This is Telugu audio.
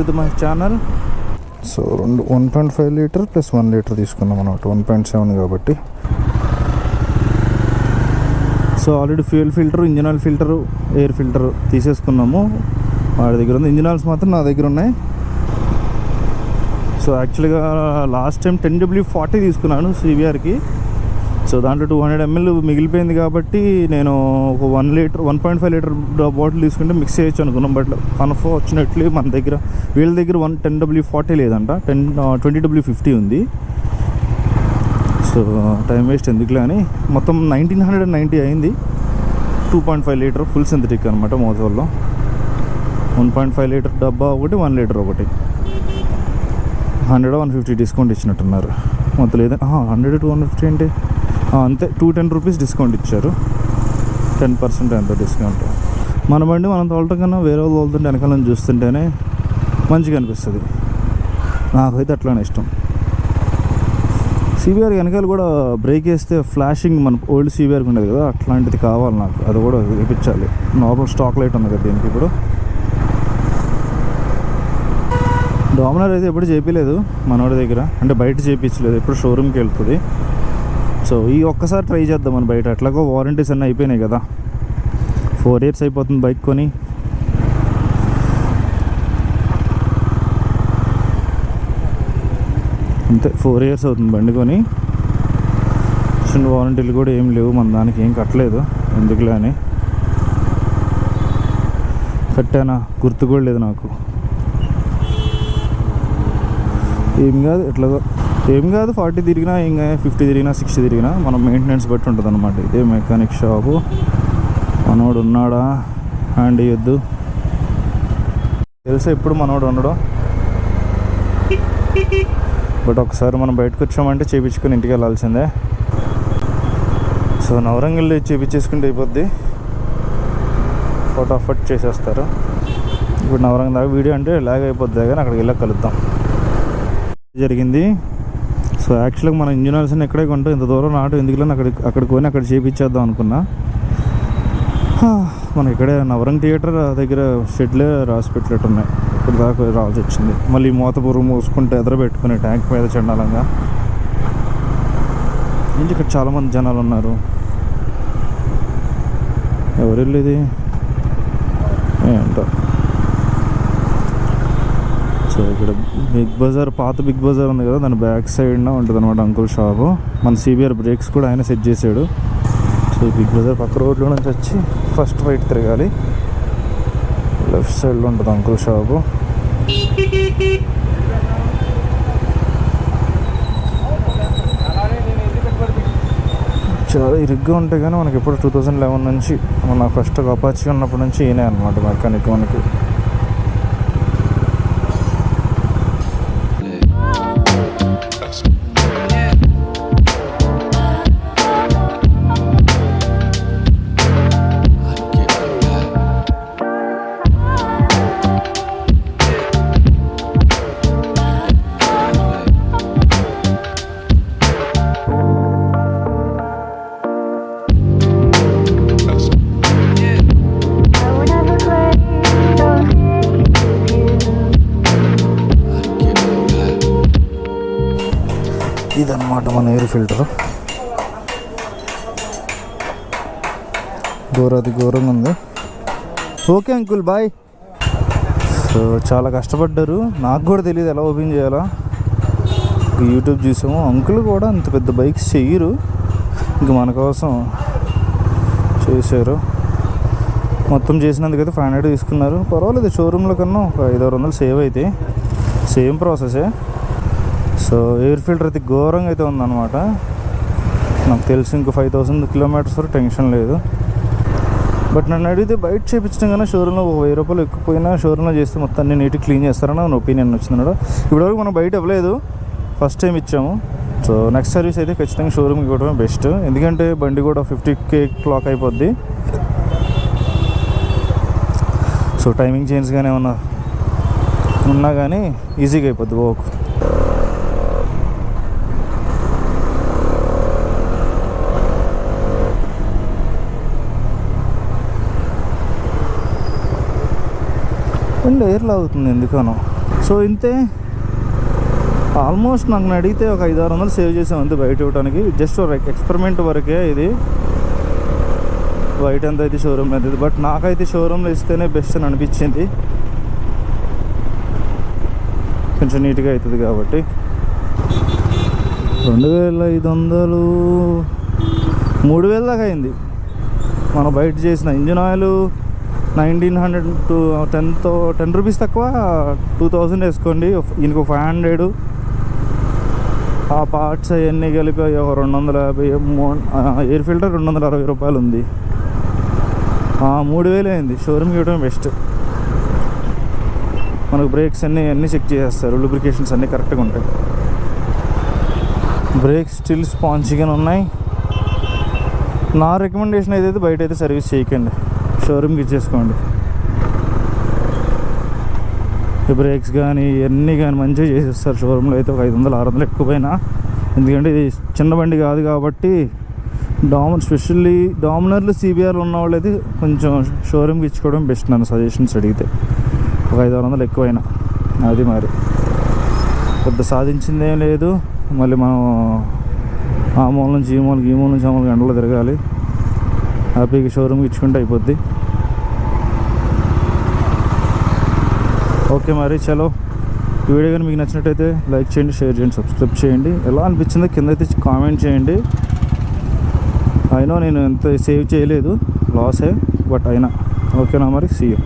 To my channel. So 1.5 litre plus 1 litre తీసుకున్నాం అనమాట, 1.7 కాబట్టి. So already fuel filter, engine oil filter, air filter తీసేసుకున్నాము. వాడి దగ్గర ఉంది. ఇంజిన్ ఆయిల్స్ మాత్రం నా దగ్గర ఉన్నాయి. సో యాక్చువల్గా లాస్ట్ టైం 10W40 తీసుకున్నాను CBRకి. సో దాంట్లో 200 ml మిగిలిపోయింది కాబట్టి నేను ఒక 1.5 లీటర్ బాటిల్ తీసుకుంటే మిక్స్ చేయొచ్చు అనుకున్నాం. బట్ అన్ఫార్చునేట్లీ మన దగ్గర వీళ్ళ దగ్గర 10W40 లేదంట, 20W50 ఉంది. సో టైం వేస్ట్ ఎందుకులే అని మొత్తం 1990 అయింది. 2.5 లీటర్ ఫుల్ సింథటిక్ అనమాట మోజోల్లో. 1.5 లీటర్ డబ్బా ఒకటి, 1 లీటర్ ఒకటి. 100-150 డిస్కౌంట్ ఇచ్చినట్టున్నారు మొత్తం. లేదా 100-150 అంటే అంతే, 210 రూపీస్ డిస్కౌంట్ ఇచ్చారు. 10% ఎంత డిస్కౌంట్. మన బండి మనం తోలటం కన్నా వేరే వాళ్ళు తోలుతుంటే వెనకాల నుంచి చూస్తుంటేనే మంచిగా అనిపిస్తుంది. నాకైతే అట్లానే ఇష్టం. CBR వెనకాల కూడా బ్రేక్ వేస్తే ఫ్లాషింగ్ మన ఓల్డ్ CBRకి ఉండేది కదా, అట్లాంటిది కావాలి నాకు. అది కూడా వేయించాలి. నార్మల్ స్టాక్ లైట్ ఉంది కదా దీనికి. ఇప్పుడు డామినర్ అయితే ఎప్పుడు చేపించలేదు మనోడి దగ్గర, అంటే బయట చేయించలేదు, ఎప్పుడు షోరూమ్కి వెళ్తుంది. సో ఈ ఒక్కసారి ట్రై చేద్దాం మన బయట. అట్లాగో వారంటీస్ అన్నీ అయిపోయినాయి కదా, 4 years అయిపోతుంది బైక్ కొని. అంతే, 4 years అవుతుంది బండి కొని. చిన్న వారంటీలు కూడా ఏం లేవు మన దానికి, ఏం కట్టలేదు ఎందుకులే అని. కట్టానా గుర్తు కూడా లేదు నాకు. ఏం కాదు, ఎట్లాగో ఏం కాదు. 40 తిరిగినా ఏం కాదు, 50 తిరిగినా 60 తిరిగినా మనం మెయింటెనెన్స్ బట్టి ఉంటుంది అనమాట. ఇదే మెకానిక్ షాపు. మనోడు ఉన్నాడా, హ్యాండ్ ఇవ్వద్దు. తెలుసా ఇప్పుడు మనోడు ఉండడం. బట్ ఒకసారి మనం బయటకు వచ్చామంటే చేయించుకొని ఇంటికి వెళ్ళాల్సిందే. సో నవరంగిల్లో చేయించేసుకుంటే అయిపోద్ది, ఫటాఫట్ చేసేస్తారు. ఇప్పుడు నవరంగల్ దాకా వీడియో అంటే లాగ్ అయిపోద్ది కానీ అక్కడికి వెళ్ళి కలుద్దాం. జరిగింది. సో యాక్చువల్గా మన ఇంజిన్ ఆయిల్స్ ఎక్కడే కొంటాం, ఇంత దూరం నాటు ఎందుకులని అక్కడికి కొని అక్కడ చేయించేద్దాం అనుకున్నా. మనకి ఇక్కడే నవరంగ్ థియేటర్ దగ్గర షెడ్లే రాసి పెట్టినట్టున్నాయి. ఇప్పుడు దాకా రావాల్సి వచ్చింది. మళ్ళీ మూతపూర్వం మూసుకుంటే ఎదురు పెట్టుకుని ట్యాంక్ మీద చండాలంగా. ఏంటి ఇక్కడ చాలామంది జనాలు ఉన్నారు. ఎవరు వెళ్ళేది ఏంటో. సో ఇక్కడ బిగ్ బజార్, పాత బిగ్ బజార్ ఉంది కదా, దాని బ్యాక్ సైడ్న ఉంటుంది అనమాట అంకుల్ షాపు. మన CBR బ్రేక్స్ కూడా ఆయన సెట్ చేసాడు. సో బిగ్ బజార్ పక్క రోడ్లో నుంచి వచ్చి ఫస్ట్ రైట్ తిరగాలి. లెఫ్ట్ సైడ్లో ఉంటుంది అంకుల్ షాపు. చాలా ఇరుగ్గా ఉంటాయి కానీ మనకి ఎప్పుడు 2011 నుంచి మన ఫస్ట్ అపాచీ ఉన్నప్పటి నుంచి ఈయనే అనమాట మెకానిక్ మనకి. ఇదన్నమాట మన ఎయిర్ ఫిల్టర్. ఘోరంగా ఉంది. Okay uncle bye. సో చాలా కష్టపడ్డారు, నాకు కూడా తెలియదు ఎలా ఓపెన్ చేయాలా. యూట్యూబ్ చూసాము. అంకుల్ కూడా అంత పెద్ద బైక్స్ చెయ్యరు, ఇంక మన కోసం చేశారు. మొత్తం చేసినందుకైతే 500 తీసుకున్నారు. పర్వాలేదు, షోరూంలో కన్నా ఒక 500-600 సేవ్ అయితే. సేమ్ ప్రాసెసే. సో ఎయిర్ ఫిల్టర్ అయితే ఘోరంగా అయితే ఉందన్నమాట. నాకు తెలిసి ఇంకో 5000 కిలోమీటర్స్ వరకు టెన్షన్ లేదు. బట్ నన్ను అడిగితే బయట చేయించడం కన్నా షోరూంలో 1000 రూపాయలు ఎక్కువైనా షోరూంలో చేస్తే మొత్తం అన్ని నీట్గా క్లీన్ చేస్తారని నా ఒపీనియన్ వచ్చిందన్నాడు. ఇప్పటివరకు మనం బయట ఇవ్వలేదు, ఫస్ట్ టైం ఇచ్చాము. సో నెక్స్ట్ సర్వీస్ అయితే ఖచ్చితంగా షోరూమ్కి ఇవ్వడమే బెస్ట్. ఎందుకంటే బండి కూడా 50K క్లాక్ అయిపోద్ది. సో టైమింగ్ చేంజ్ కానీ ఏమన్నా ఉన్నా కానీ ఈజీగా అయిపోద్ది వర్క్. అండ్ ఎయిర్ లాగుతుంది ఎందుకనో. సో ఇంతే ఆల్మోస్ట్ నాకు అడిగితే ఒక 500-600 సేవ్ చేసాం అంతే బయట ఇవ్వడానికి. జస్ట్ ఎక్స్పెరిమెంట్ వరకే ఇది. బయట ఎంత అయితే షోరూమ్లో అయితే, బట్ నాకైతే షోరూమ్లో ఇస్తేనే బెస్ట్ అని అనిపించింది. కొంచెం నీట్గా అవుతుంది కాబట్టి. 2500 3000 దాకా అయింది మనం బయట చేసిన. ఇంజిన్ ఆయిల్ 1900 to 10 రూపీస్ తక్కువ 2000 వేసుకోండి. ఈయనకు 500. ఆ పార్ట్స్ అవన్నీ కలిపి ఒక 250. ఎయిర్ ఫిల్టర్ 260 రూపాయలు ఉంది. 3000 అయింది. షోరూమ్కి ఇవ్వడం బెస్ట్. మనకు బ్రేక్స్ అన్నీ చెక్ చేసేస్తారు, లూబ్రికేషన్స్ అన్నీ కరెక్ట్గా ఉంటాయి. బ్రేక్స్ స్టిల్ స్పాంజిగా ఉన్నాయి. నా రికమెండేషన్ అయితే బయట అయితే సర్వీస్ చేయకండి, షోరూమ్కి ఇచ్చేసుకోండి. ఈ బ్రేక్స్ కానీ ఇవన్నీ కానీ మంచిగా చేసేస్తారు షోరూంలో అయితే. ఒక 500-600 ఎక్కువ పోయినా, ఎందుకంటే ఇది చిన్న బండి కాదు కాబట్టి. స్పెషల్లీ డామినర్లు సిబిఆర్లు ఉన్న వాళ్ళు అయితే కొంచెం షోరూమ్కి ఇచ్చుకోవడం బెస్ట్ నన్ను సజెషన్స్ అడిగితే. ఒక 500-600 ఎక్కువైనా అది మరి పెద్ద సాధించిందేం లేదు. మళ్ళీ మనం ఆ మూల నుంచి ఈ మూలకి, ఈ మూల నుంచి ఆ మూలకి గంటలో తిరగాలి. హ్యాపీగా షోరూమ్కి ఇచ్చుకుంటే అయిపోద్ది. ఓకే మరి చలో. ఈ వీడియో కానీ మీకు నచ్చినట్టయితే లైక్ చేయండి, షేర్ చేయండి, సబ్స్క్రైబ్ చేయండి. ఎలా అనిపించిందో కింద అయితే కామెంట్ చేయండి. అయినా నేను ఎంత సేవ్ చేయలేదు, లాసే, బట్ అయినా ఓకేనా మరి. See you.